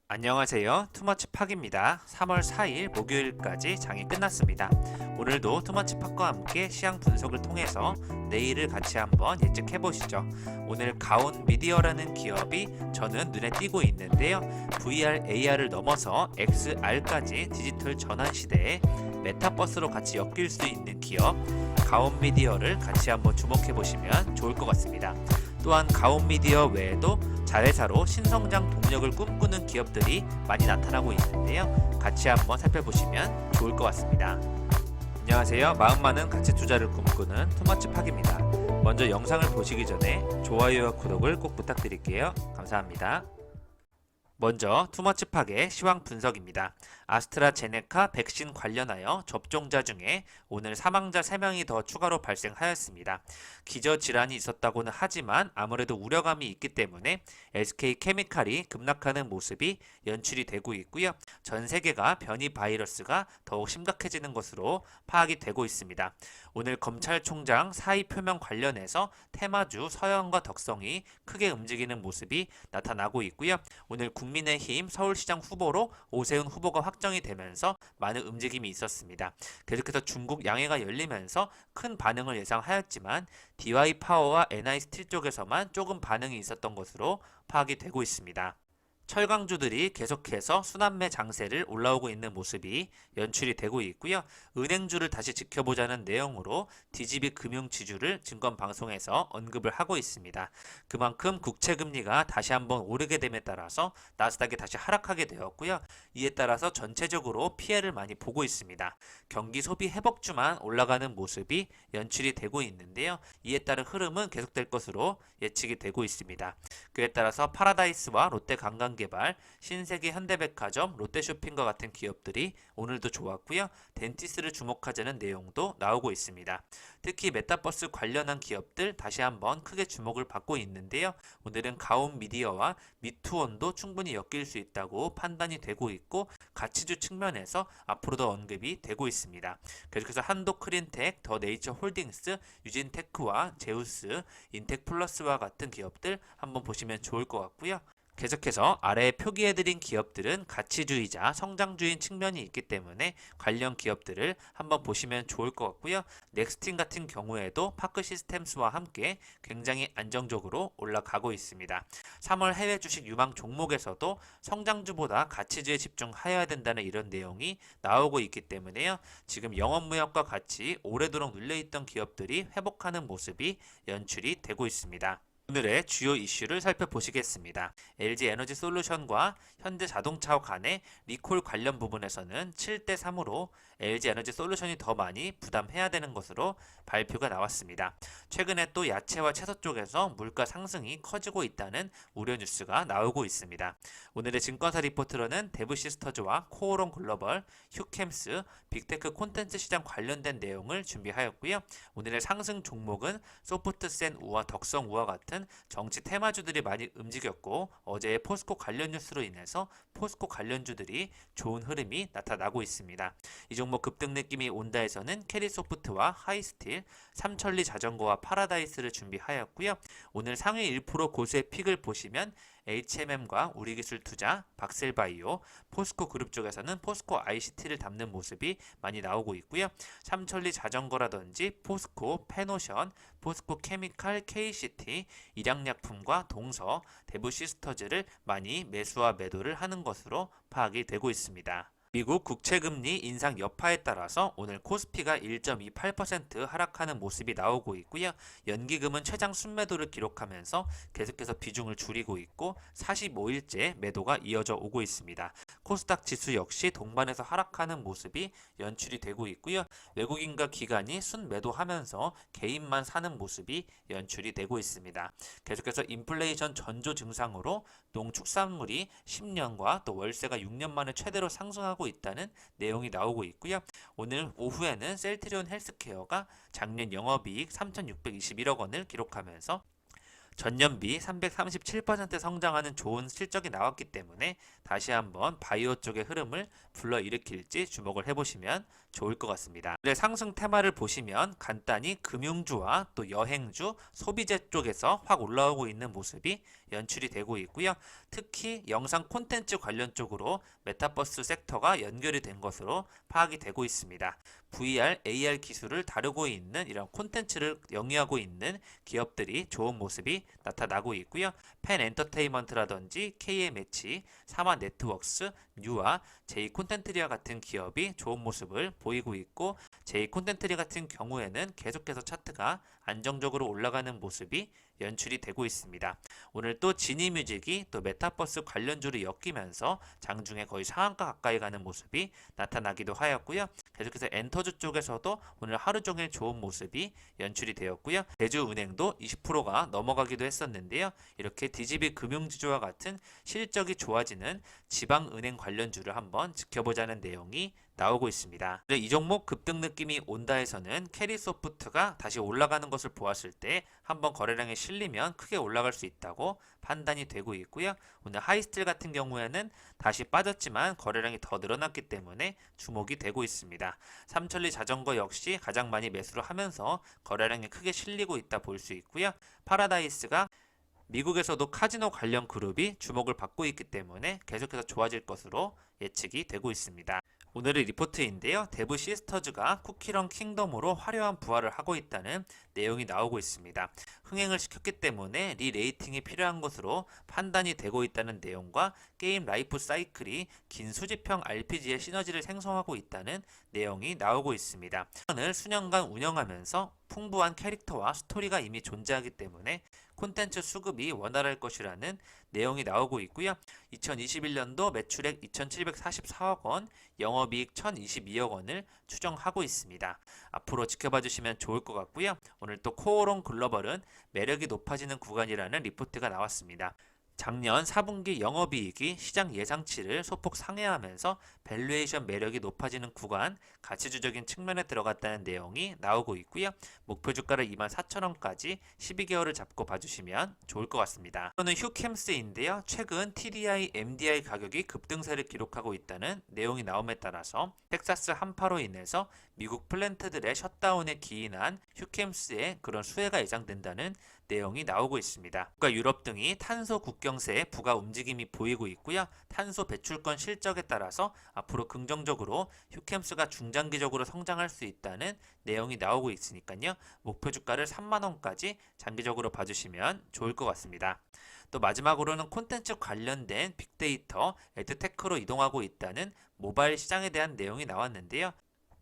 안녕하세요. 투머치팍입니다. 3월 4일 목요일까지 장이 끝났습니다. 오늘도 투머치팍과 함께 시황 분석을 통해서 내일을 같이 한번 예측해 보시죠. 오늘 가온 미디어라는 기업이 저는 눈에 띄고 있는데요. VR, AR을 넘어서 XR까지 디지털 전환 시대에 메타버스로 같이 엮일 수 있는 기업 가온 미디어를 같이 한번 주목해 보시면 좋을 것 같습니다. 또한 가온 미디어 외에도 자회사로 신성장 동력을 꿈꾸는 기업들이 많이 나타나고 있는데요. 같이 한번 살펴보시면 좋을 것 같습니다. 안녕하세요. 마음 많은 가치 투자를 꿈꾸는 투머치팍입니다. 먼저 영상을 보시기 전에 좋아요와 구독을 꼭 부탁드릴게요. 감사합니다. 먼저 투머치팍의 시황 분석입니다. 아스트라제네카 백신 관련하여 접종자 중에 오늘 사망자 3명이 더 추가로 발생하였습니다. 기저질환이 있었다고는 하지만 아무래도 우려감이 있기 때문에 SK케미칼이 급락하는 모습이 연출이 되고 있고요. 전 세계가 변이 바이러스가 더욱 심각해지는 것으로 파악이 되고 있습니다. 오늘 검찰총장 사의 표명 관련해서 테마주 서영과 덕성이 크게 움직이는 모습이 나타나고 있고요. 오늘 국민의힘 서울시장 후보로 오세훈 후보가 확정이 되면서 많은 움직임이 있었습니다. 계속해서 중국 양해가 열리면서 큰 반응을 예상하였지만 DY파워와 NI스틸 쪽에서만 조금 반응이 있었던 것으로 파악이 되고 있습니다. 철강주들이 계속해서 순환매 장세를 올라오고 있는 모습이 연출이 되고 있고요. 은행주를 다시 지켜보자는 내용으로 DGB 금융지주를 증권방송에서 언급을 하고 있습니다. 그만큼 국채금리가 다시 한번 오르게 됨에 따라서 나스닥이 다시 하락하게 되었고요. 이에 따라서 전체적으로 피해를 많이 보고 있습니다. 경기 소비 회복주만 올라가는 모습이 연출이 되고 있는데요. 이에 따른 흐름은 계속될 것으로 예측이 되고 있습니다. 그에 따라서 파라다이스와 롯데관광개발, 신세계 현대백화점, 롯데쇼핑과 같은 기업들이 오늘도 좋았고요. 덴티스를 주목하자는 내용도 나오고 있습니다. 특히 메타버스 관련한 기업들 다시 한번 크게 주목을 받고 있는데요. 오늘은 가온 미디어와 미투원도 충분히 엮일 수 있다고 판단이 되고 있고 가치주 측면에서 앞으로도 언급이 되고 있습니다. 계속해서 한도크린텍, 더네이처홀딩스, 유진테크와 제우스, 인텍플러스와 같은 기업들 한번 보시면 좋을 것 같고요. 계속해서 아래에 표기해드린 기업들은 가치주의자, 성장주인 측면이 있기 때문에 관련 기업들을 한번 보시면 좋을 것 같고요. 넥스틴 같은 경우에도 파크 시스템스와 함께 굉장히 안정적으로 올라가고 있습니다. 3월 해외 주식 유망 종목에서도 성장주보다 가치주에 집중하여야 된다는 이런 내용이 나오고 있기 때문에요. 지금 영업무역과 같이 오래도록 눌려있던 기업들이 회복하는 모습이 연출이 되고 있습니다. 오늘의 주요 이슈를 살펴보시겠습니다. LG에너지솔루션과 현대자동차 간의 리콜 관련 부분에서는 7대3으로 LG에너지솔루션이 더 많이 부담해야 되는 것으로 발표가 나왔습니다. 최근에 또 야채와 채소 쪽에서 물가 상승이 커지고 있다는 우려 뉴스가 나오고 있습니다. 오늘의 증권사 리포트로는 데브시스터즈와 코오롱 글로벌, 휴캠스, 빅테크 콘텐츠 시장 관련된 내용을 준비하였고요. 오늘의 상승 종목은 소프트센 우와, 덕성 우와 같은 정치 테마주들이 많이 움직였고 어제의 포스코 관련 뉴스로 인해서 포스코 관련주들이 좋은 흐름이 나타나고 있습니다. 이 종목 급등 느낌이 온다 해서는 캐리소프트와 하이스틸, 삼천리 자전거와 파라다이스를 준비하였고요. 오늘 상위 1% 고수의 픽을 보시면 HMM과 우리기술투자, 박셀바이오, 포스코 그룹 쪽에서는 포스코 ICT를 담는 모습이 많이 나오고 있고요. 삼천리 자전거라든지 포스코, 페노션, 포스코 케미칼, KCT, 일양약품과 동서, 대부시스터즈를 많이 매수와 매도를 하는 것으로 파악이 되고 있습니다. 미국 국채금리 인상 여파에 따라서 오늘 코스피가 1.28% 하락하는 모습이 나오고 있고요. 연기금은 최장 순매도를 기록하면서 계속해서 비중을 줄이고 있고 45일째 매도가 이어져 오고 있습니다. 코스닥 지수 역시 동반해서 하락하는 모습이 연출이 되고 있고요. 외국인과 기관이 순매도하면서 개인만 사는 모습이 연출이 되고 있습니다. 계속해서 인플레이션 전조 증상으로 농축산물이 10년과 또 월세가 6년 만에 최대로 상승하고 있다는 내용이 나오고 있고요. 오늘 오후에는 셀트리온 헬스케어가 작년 영업이익 3,621억 원을 기록하면서 전년비 337% 성장하는 좋은 실적이 나왔기 때문에 다시 한번 바이오 쪽의 흐름을 불러일으킬지 주목을 해보시면 좋을 것 같습니다. 오늘의 상승 테마를 보시면 간단히 금융주와 또 여행주, 소비재 쪽에서 확 올라오고 있는 모습이 연출이 되고 있고요. 특히 영상 콘텐츠 관련 쪽으로 메타버스 섹터가 연결이 된 것으로 파악이 되고 있습니다. VR, AR 기술을 다루고 있는 이런 콘텐츠를 영위하고 있는 기업들이 좋은 모습이 나타나고 있고요. 펜 엔터테인먼트라든지 KMH, 사마 네트워크스, 뉴와 제이 콘텐트리아 같은 기업이 좋은 모습을 보이고 있고, 제이 콘텐트리 같은 경우에는 계속해서 차트가 안정적으로 올라가는 모습이 연출이 되고 있습니다. 오늘 또 지니뮤직이 또 메타버스 관련주를 엮이면서 장중에 거의 상한가 가까이 가는 모습이 나타나기도 하였고요. 계속해서 엔터주 쪽에서도 오늘 하루 종일 좋은 모습이 연출이 되었고요. 대주은행도 20%가 넘어가기도 했었는데요. 이렇게 DGB 금융지주와 같은 실적이 좋아지는 지방은행 관련주를 한번 지켜보자는 내용이 나오고 있습니다. 이 종목 급등 느낌이 온다 해서는 캐리소프트가 다시 올라가는 것을 보았을 때 한번 거래량이 실리면 크게 올라갈 수 있다고 판단이 되고 있고요. 오늘 하이스틸 같은 경우에는 다시 빠졌지만 거래량이 더 늘어났기 때문에 주목이 되고 있습니다. 삼천리 자전거 역시 가장 많이 매수를 하면서 거래량이 크게 실리고 있다 볼 수 있고요. 파라다이스가 미국에서도 카지노 관련 그룹이 주목을 받고 있기 때문에 계속해서 좋아질 것으로 예측이 되고 있습니다. 오늘의 리포트인데요. 데브 시스터즈가 쿠키런 킹덤으로 화려한 부활을 하고 있다는 내용이 나오고 있습니다. 흥행을 시켰기 때문에 리레이팅이 필요한 것으로 판단이 되고 있다는 내용과 게임 라이프 사이클이 긴 수집형 RPG의 시너지를 생성하고 있다는 내용이 나오고 있습니다. 을 수년간 운영하면서 풍부한 캐릭터와 스토리가 이미 존재하기 때문에 콘텐츠 수급이 원활할 것이라는 내용이 나오고 있고요. 2021년도 매출액 2,744억 원, 영업이익 1,022억 원을 추정하고 있습니다. 앞으로 지켜봐 주시면 좋을 것 같고요. 오늘 또 코오롱 글로벌은 매력이 높아지는 구간이라는 리포트가 나왔습니다. 작년 4분기 영업이익이 시장 예상치를 소폭 상회하면서 밸류에이션 매력이 높아지는 구간, 가치주적인 측면에 들어갔다는 내용이 나오고 있고요. 목표 주가를 24,000원까지 12개월을 잡고 봐주시면 좋을 것 같습니다. 이거는 휴캠스인데요. 최근 TDI, MDI 가격이 급등세를 기록하고 있다는 내용이 나옴에 따라서 텍사스 한파로 인해서 미국 플랜트들의 셧다운에 기인한 휴캠스의 그런 수혜가 예상된다는 내용이 나오고 있습니다. 국가 유럽 등이 탄소 국경세에 부가 움직임이 보이고 있고요. 탄소 배출권 실적에 따라서 앞으로 긍정적으로 휴캠스가 중장기적으로 성장할 수 있다는 내용이 나오고 있으니까요. 목표 주가를 3만원까지 장기적으로 봐주시면 좋을 것 같습니다. 또 마지막으로는 콘텐츠 관련된 빅데이터, 에드테크로 이동하고 있다는 모바일 시장에 대한 내용이 나왔는데요.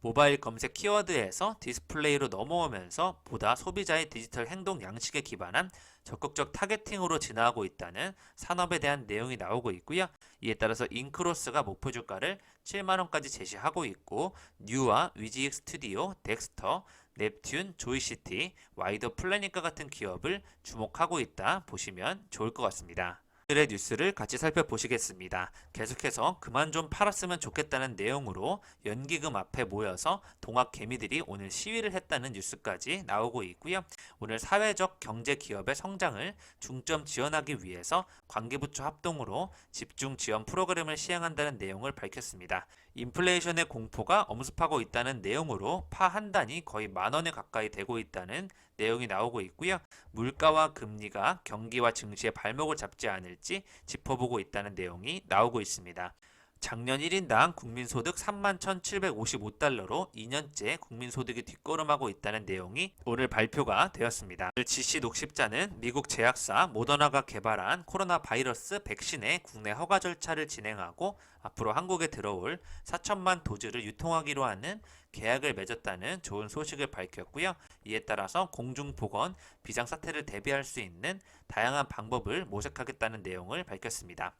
모바일 검색 키워드에서 디스플레이로 넘어오면서 보다 소비자의 디지털 행동 양식에 기반한 적극적 타겟팅으로 진화하고 있다는 산업에 대한 내용이 나오고 있고요. 이에 따라서 인크로스가 목표 주가를 7만원까지 제시하고 있고, 뉴와 위지익 스튜디오, 덱스터, 넵튠, 조이시티, 와이더 플래닛과 같은 기업을 주목하고 있다 보시면 좋을 것 같습니다. 오늘의 뉴스를 같이 살펴보시겠습니다. 계속해서 그만 좀 팔았으면 좋겠다는 내용으로 연기금 앞에 모여서 동학 개미들이 오늘 시위를 했다는 뉴스까지 나오고 있고요. 오늘 사회적 경제 기업의 성장을 중점 지원하기 위해서 관계부처 합동으로 집중 지원 프로그램을 시행한다는 내용을 밝혔습니다. 인플레이션의 공포가 엄습하고 있다는 내용으로 파 한 단이 거의 10,000원에 가까이 되고 있다는 내용이 나오고 있고요. 물가와 금리가 경기와 증시의 발목을 잡지 않을지 짚어보고 있다는 내용이 나오고 있습니다. 작년 1인당 국민소득 31,755달러로 2년째 국민소득이 뒷걸음하고 있다는 내용이 오늘 발표가 되었습니다. GC 녹십자는 미국 제약사 모더나가 개발한 코로나 바이러스 백신의 국내 허가 절차를 진행하고 앞으로 한국에 들어올 4천만 도즈를 유통하기로 하는 계약을 맺었다는 좋은 소식을 밝혔고요. 이에 따라서 공중보건, 비상사태를 대비할 수 있는 다양한 방법을 모색하겠다는 내용을 밝혔습니다.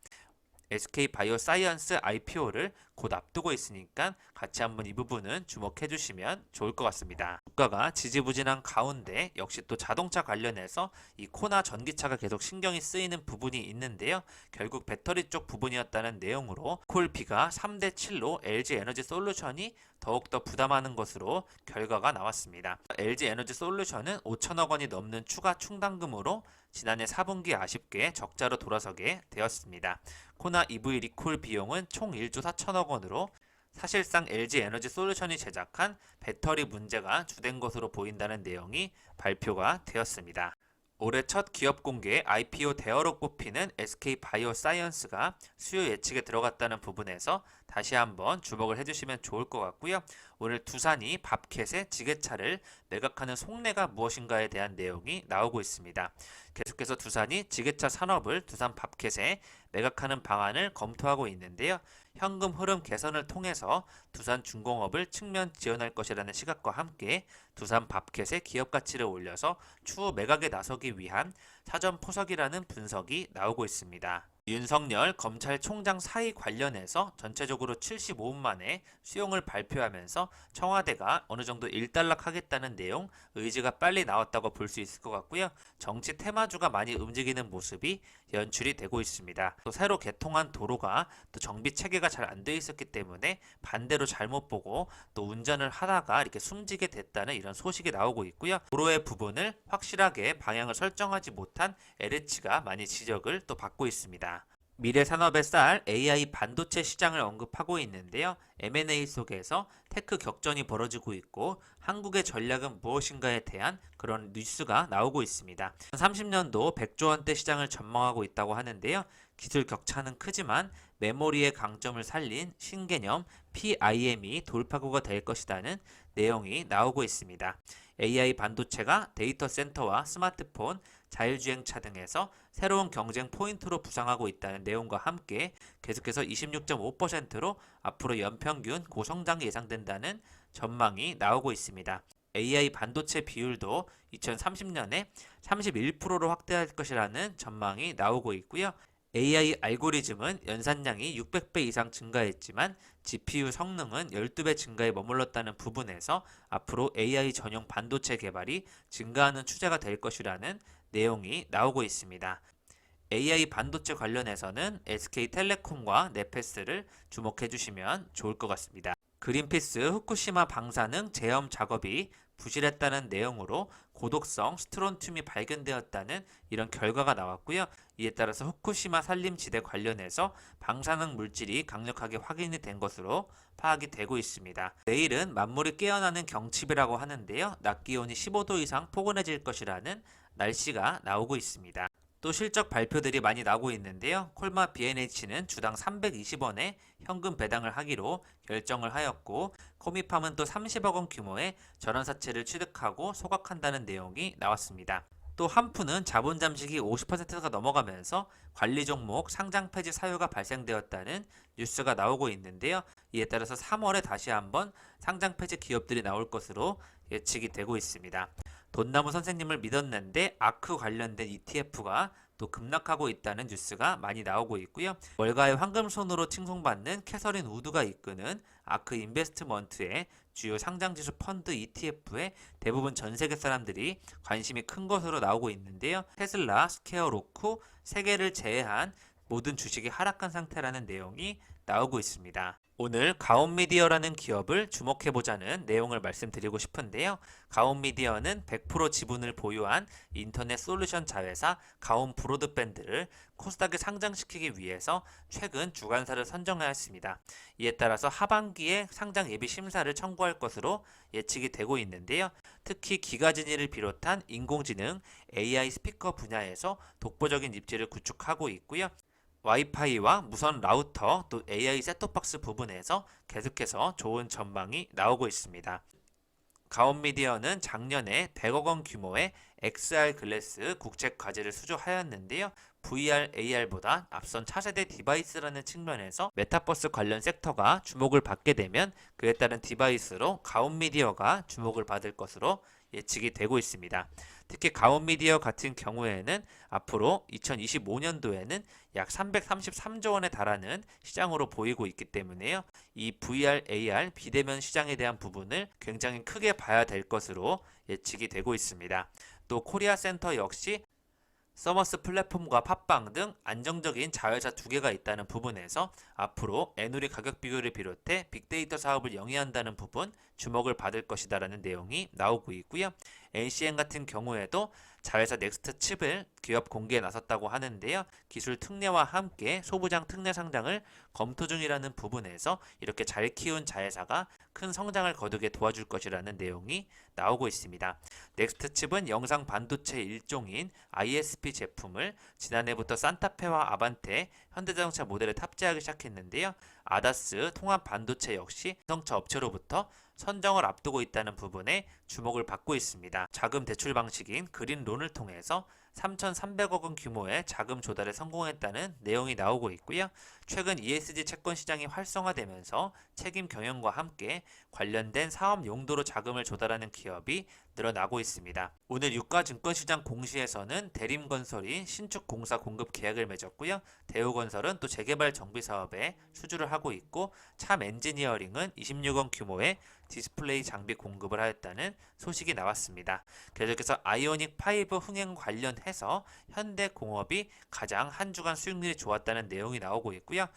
SK바이오사이언스 IPO를 곧 앞두고 있으니까 같이 한번 이 부분은 주목해 주시면 좋을 것 같습니다. 주가가 지지부진한 가운데 역시 또 자동차 관련해서 이 코나 전기차가 계속 신경이 쓰이는 부분이 있는데요. 결국 배터리 쪽 부분이었다는 내용으로 콜피가 3대 7로 LG 에너지 솔루션이 더욱더 부담하는 것으로 결과가 나왔습니다. LG 에너지 솔루션은 5천억 원이 넘는 추가 충당금으로 지난해 4분기 아쉽게 적자로 돌아서게 되었습니다. 코나 EV 리콜 비용은 총 1조 4천억 원으로 사실상 LG 에너지 솔루션이 제작한 배터리 문제가 주된 것으로 보인다는 내용이 발표가 되었습니다. 올해 첫 기업 공개 IPO 대어로 꼽히는 SK 바이오사이언스가 수요 예측에 들어갔다는 부분에서 다시 한번 주목을 해주시면 좋을 것 같고요. 오늘 두산이 밥캣의 지게차를 매각하는 속내가 무엇인가에 대한 내용이 나오고 있습니다. 계속해서 두산이 지게차 산업을 두산 밥캣에 매각하는 방안을 검토하고 있는데요. 현금 흐름 개선을 통해서 두산 중공업을 측면 지원할 것이라는 시각과 함께 두산 밥캣의 기업 가치를 올려서 추후 매각에 나서기 위한 사전 포석이라는 분석이 나오고 있습니다. 윤석열 검찰총장 사의 관련해서 전체적으로 75분 만에 수용을 발표하면서 청와대가 어느 정도 일단락하겠다는 내용 의지가 빨리 나왔다고 볼 수 있을 것 같고요. 정치 테마주가 많이 움직이는 모습이 연출이 되고 있습니다. 또 새로 개통한 도로가 또 정비 체계가 잘 안 돼 있었기 때문에 반대로 잘못 보고 또 운전을 하다가 이렇게 숨지게 됐다는 이런 소식이 나오고 있고요. 도로의 부분을 확실하게 방향을 설정하지 못한 LH가 많이 지적을 또 받고 있습니다. 미래 산업의 쌀 AI 반도체 시장을 언급하고 있는데요. M&A 속에서 테크 격전이 벌어지고 있고 한국의 전략은 무엇인가에 대한 그런 뉴스가 나오고 있습니다. 30년도 100조 원대 시장을 전망하고 있다고 하는데요. 기술 격차는 크지만 메모리의 강점을 살린 신개념 PIM이 돌파구가 될 것이라는 내용이 나오고 있습니다. AI 반도체가 데이터 센터와 스마트폰, 자율주행차 등에서 새로운 경쟁 포인트로 부상하고 있다는 내용과 함께 계속해서 26.5%로 앞으로 연평균 고성장이 예상된다는 전망이 나오고 있습니다. AI 반도체 비율도 2030년에 31%로 확대할 것이라는 전망이 나오고 있고요. AI 알고리즘은 연산량이 600배 이상 증가했지만 GPU 성능은 12배 증가에 머물렀다는 부분에서 앞으로 AI 전용 반도체 개발이 증가하는 추세가 될 것이라는 내용이 나오고 있습니다. AI 반도체 관련해서는 SK텔레콤과 네페스를 주목해 주시면 좋을 것 같습니다. 그린피스 후쿠시마 방사능 제염 작업이 부실했다는 내용으로 고독성 스트론튬이 발견되었다는 이런 결과가 나왔고요. 이에 따라서 후쿠시마 산림지대 관련해서 방사능 물질이 강력하게 확인이 된 것으로 파악이 되고 있습니다. 내일은 만물이 깨어나는 경칩이라고 하는데요. 낮 기온이 15도 이상 포근해질 것이라는 날씨가 나오고 있습니다. 또 실적 발표들이 많이 나오고 있는데요. 콜마 B&H는 주당 320원에 현금 배당을 하기로 결정을 하였고 코미팜은 또 30억 원 규모의 전환사채를 취득하고 소각한다는 내용이 나왔습니다. 또 한푸는 자본 잠식이 50%가 넘어가면서 관리 종목 상장 폐지 사유가 발생되었다는 뉴스가 나오고 있는데요. 이에 따라서 3월에 다시 한번 상장 폐지 기업들이 나올 것으로 예측이 되고 있습니다. 돈나무 선생님을 믿었는데 아크 관련된 ETF가 또 급락하고 있다는 뉴스가 많이 나오고 있고요. 월가의 황금손으로 칭송받는 캐서린 우드가 이끄는 아크 인베스트먼트의 주요 상장지수 펀드 ETF에 대부분 전 세계 사람들이 관심이 큰 것으로 나오고 있는데요. 테슬라, 스퀘어 로쿠, 세 개를 제외한 모든 주식이 하락한 상태라는 내용이 나오고 있습니다. 오늘 가온미디어라는 기업을 주목해보자는 내용을 말씀드리고 싶은데요. 가온미디어는 100% 지분을 보유한 인터넷 솔루션 자회사 가온 브로드밴드를 코스닥에 상장시키기 위해서 최근 주관사를 선정하였습니다. 이에 따라서 하반기에 상장 예비 심사를 청구할 것으로 예측이 되고 있는데요. 특히 기가진이를 비롯한 인공지능 AI 스피커 분야에서 독보적인 입지를 구축하고 있고요. 와이파이와 무선 라우터 또 AI 셋톱박스 부분에서 계속해서 좋은 전망이 나오고 있습니다. 가온미디어는 작년에 100억 원 규모의 XR 글래스 국책 과제를 수주하였는데요. VR, AR보다 앞선 차세대 디바이스라는 측면에서 메타버스 관련 섹터가 주목을 받게 되면 그에 따른 디바이스로 가온미디어가 주목을 받을 것으로 예측이 되고 있습니다. 특히 가온미디어 같은 경우에는 앞으로 2025년도에는 약 333조 원에 달하는 시장으로 보이고 있기 때문에요. 이 VR, AR 비대면 시장에 대한 부분을 굉장히 크게 봐야 될 것으로 예측이 되고 있습니다. 또 코리아 센터 역시 서머스 플랫폼과 팟빵 등 안정적인 자회사 두 개가 있다는 부분에서 앞으로 애누리 가격 비교를 비롯해 빅데이터 사업을 영위한다는 부분 주목을 받을 것이다라는 내용이 나오고 있고요. NCN 같은 경우에도 자회사 넥스트 칩을 기업 공개에 나섰다고 하는데요. 기술 특례와 함께 소부장 특례 상장을 검토 중이라는 부분에서 이렇게 잘 키운 자회사가 큰 성장을 거두게 도와줄 것이라는 내용이 나오고 있습니다. 넥스트 칩은 영상 반도체 일종인 ISP 제품을 지난해부터 산타페와 아반떼, 현대자동차 모델에 탑재하기 시작했는데요. 아다스 통합 반도체 역시 자동차 업체로부터 선정을 앞두고 있다는 부분에 주목을 받고 있습니다. 자금 대출 방식인 그린론을 통해서 3,300억 원 규모의 자금 조달에 성공했다는 내용이 나오고 있고요. 최근 ESG 채권 시장이 활성화되면서 책임 경영과 함께 관련된 사업 용도로 자금을 조달하는 기업이 늘어나고 있습니다. 오늘 유가증권시장 공시에서는 대림건설이 신축 공사 공급 계약을 맺었고요. 대우건설은 또 재개발 정비 사업에 수주를 하고 있고 참엔지니어링은 26억 규모의 디스플레이 장비 공급을 하였다는 소식이 나왔습니다. 계속해서 아이오닉 5 흥행 관련해서 현대공업이 가장 한 주간 수익률이 좋았다는 내용이 나오고 있고요.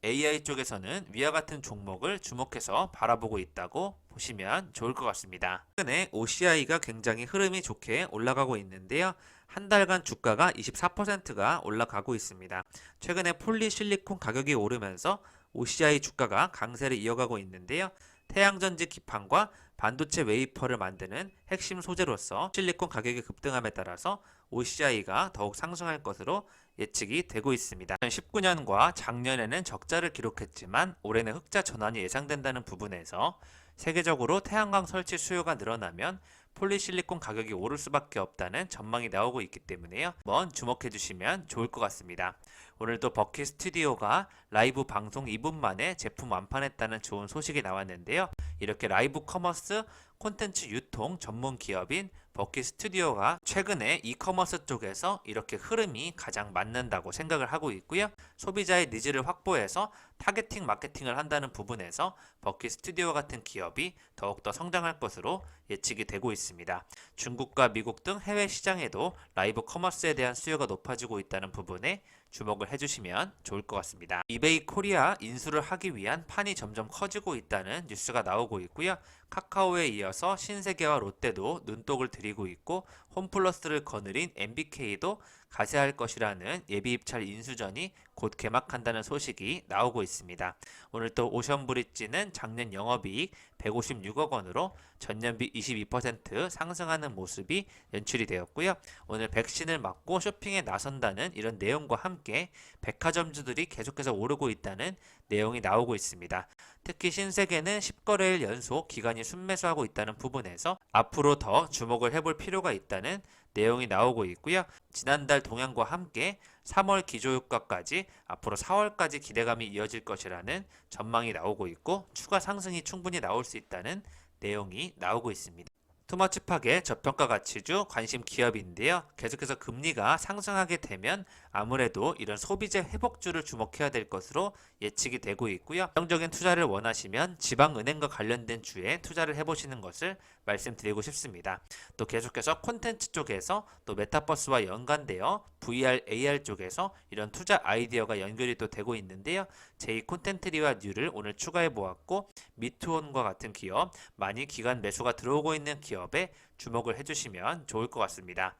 AI 쪽에서는 위와 같은 종목을 주목해서 바라보고 있다고 보시면 좋을 것 같습니다. 최근에 OCI가 굉장히 흐름이 좋게 올라가고 있는데요. 한 달간 주가가 24%가 올라가고 있습니다. 최근에 폴리실리콘 가격이 오르면서 OCI 주가가 강세를 이어가고 있는데요. 태양전지 기판과 반도체 웨이퍼를 만드는 핵심 소재로서 실리콘 가격이 급등함에 따라서 OCI가 더욱 상승할 것으로 예측이 되고 있습니다. 2019년과 작년에는 적자를 기록했지만 올해는 흑자 전환이 예상된다는 부분에서 세계적으로 태양광 설치 수요가 늘어나면 폴리실리콘 가격이 오를 수밖에 없다는 전망이 나오고 있기 때문에요. 한번 주목해 주시면 좋을 것 같습니다. 오늘도 버킷 스튜디오가 라이브 방송 2분 만에 제품 완판했다는 좋은 소식이 나왔는데요. 이렇게 라이브 커머스 콘텐츠 유통 전문 기업인 버킷 스튜디오가 최근에 이커머스 쪽에서 이렇게 흐름이 가장 맞는다고 생각을 하고 있고요. 소비자의 니즈를 확보해서 타겟팅 마케팅을 한다는 부분에서 버킷 스튜디오 같은 기업이 더욱더 성장할 것으로 예측이 되고 있습니다. 중국과 미국 등 해외 시장에도 라이브 커머스에 대한 수요가 높아지고 있다는 부분에 주목을 해주시면 좋을 것 같습니다. 이베이 코리아 인수를 하기 위한 판이 점점 커지고 있다는 뉴스가 나오고 있고요. 카카오에 이어서 신세계와 롯데도 눈독을 들이고 있고 홈플러스를 거느린 MBK도 가세할 것이라는 예비 입찰 인수전이 곧 개막한다는 소식이 나오고 있습니다. 오늘 또 오션브리지는 작년 영업이익 156억 원으로 전년비 22% 상승하는 모습이 연출이 되었고요. 오늘 백신을 맞고 쇼핑에 나선다는 이런 내용과 함께 백화점주들이 계속해서 오르고 있다는 내용이 나오고 있습니다. 특히 신세계는 10거래일 연속 기관이 순매수하고 있다는 부분에서 앞으로 더 주목을 해볼 필요가 있다는 내용이 나오고 있고요. 지난달 동향과 함께 3월 기조효과까지 앞으로 4월까지 기대감이 이어질 것이라는 전망이 나오고 있고 추가 상승이 충분히 나올 수 있다는 내용이 나오고 있습니다. 투머치팍의 저평가 가치주 관심 기업인데요. 계속해서 금리가 상승하게 되면 아무래도 이런 소비재 회복주를 주목해야 될 것으로 예측이 되고 있고요. 안정적인 투자를 원하시면 지방은행과 관련된 주에 투자를 해보시는 것을 말씀드리고 싶습니다. 또 계속해서 콘텐츠 쪽에서 또 메타버스와 연관되어 VR, AR 쪽에서 이런 투자 아이디어가 연결이 또 되고 있는데요. 제2 콘텐트리와 뉴를 오늘 추가해 보았고 미투온과 같은 기업, 많이 기관 매수가 들어오고 있는 기업에 주목을 해주시면 좋을 것 같습니다.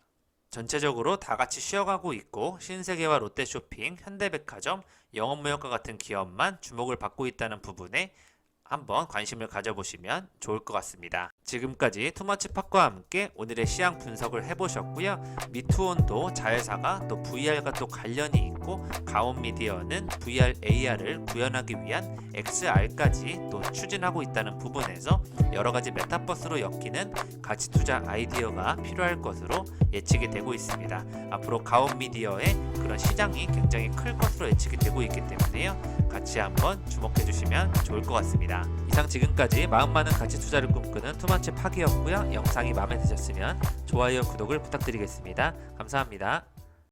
전체적으로 다 같이 쉬어가고 있고 신세계와 롯데쇼핑, 현대백화점, 영업무역과 같은 기업만 주목을 받고 있다는 부분에 한번 관심을 가져보시면 좋을 것 같습니다. 지금까지 투머치팍과 함께 오늘의 시황 분석을 해보셨고요. 미투온도 자회사가 또 VR과 또 관련이 있고 가온미디어는 VR, AR을 구현하기 위한 XR까지 또 추진하고 있다는 부분에서 여러가지 메타버스로 엮이는 가치 투자 아이디어가 필요할 것으로 예측이 되고 있습니다. 앞으로 가온미디어의 그런 시장이 굉장히 클 것으로 예측이 되고 있기 때문에요. 같이 한번 주목해 주시면 좋을 것 같습니다. 이상 지금까지 마음 많은 가치 투자를 꿈꾸는 투머치 파기였고요. 영상이 마음에 드셨으면 좋아요, 구독을 부탁드리겠습니다. 감사합니다.